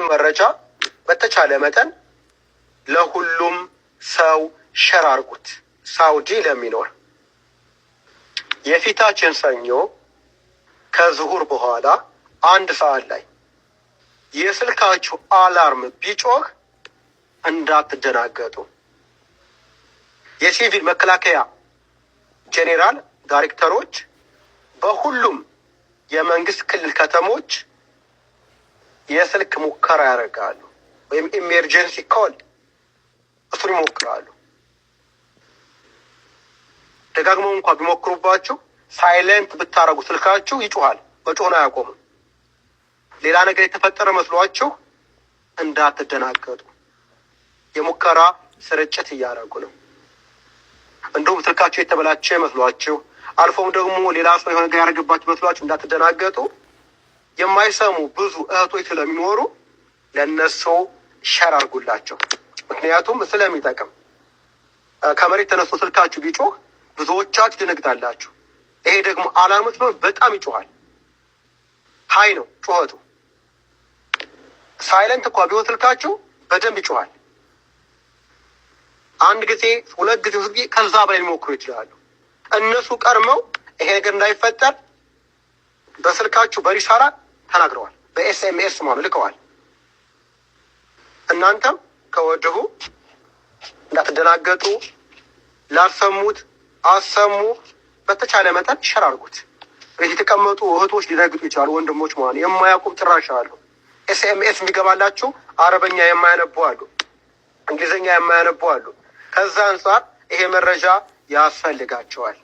መረጃ በተቻለ መጠን ለሁሉም ሰው ሸር አድርጉት። ሳውዲ ለሚኖር የፊታችን ሰኞ ከዙሁር በኋላ 1 ሰዓት ላይ የስልካችሁ አላርም ቢጮህ እንዳትደናገጡ። የሲቪል መከላከያ ጄኔራል ዳይሬክተሮች በሁሉም የመንግስት ክልል ከተሞች የስልክ ሙከራ ያደርጋሉ፣ ወይም ኢመርጀንሲ ኮል እሱን ይሞክራሉ። ደጋግመው እንኳን ቢሞክሩባችሁ ሳይለንት ብታረጉ ስልካችሁ ይጮሃል፣ መጮህን አያቆምም። ሌላ ነገር የተፈጠረ መስሏችሁ እንዳትደናገጡ። የሙከራ ስርጭት እያደረጉ ነው። እንዲሁም ስልካችሁ የተበላቸ መስሏችሁ አልፎም ደግሞ ሌላ ሰው የሆነ ነገር ያደረገባችሁ መስሏችሁ እንዳትደናገጡ። የማይሰሙ ብዙ እህቶች ስለሚኖሩ ለነሱ ሸር አድርጉላቸው። ምክንያቱም ስለሚጠቅም ከመሬት ተነስቶ ስልካችሁ ቢጮህ ብዙዎቻችሁ ትነግጣላችሁ። ይሄ ደግሞ አላርም ነው፣ በጣም ይጮሃል። ሀይ ነው ጩኸቱ። ሳይለንት እንኳን ቢሆን ስልካችሁ በደንብ ይጮሃል። 1 ጊዜ 2 ጊዜ ከዛ በላይ ሊሞክሩ ይችላሉ። እነሱ ቀድመው ይሄ ነገር እንዳይፈጠር በስልካችሁ በሪሳላ ተናግረዋል፣ በኤስኤምኤስ ማለት ልከዋል። እናንተም ከወዲሁ እንዳትደናገጡ፣ ላሰሙት አሰሙ። በተቻለ መጠን ሸር አድርጉት። ቤት የተቀመጡ እህቶች ሊረግጡ ይችላሉ፣ ወንድሞች ማለት የማያውቁም ጭራሽ አሉ። ኤስኤምኤስ የሚገባላችሁ አረበኛ የማያነቡ አሉ፣ እንግሊዝኛ የማያነቡ አሉ። ከዛ አንጻር ይሄ መረጃ ያስፈልጋቸዋል።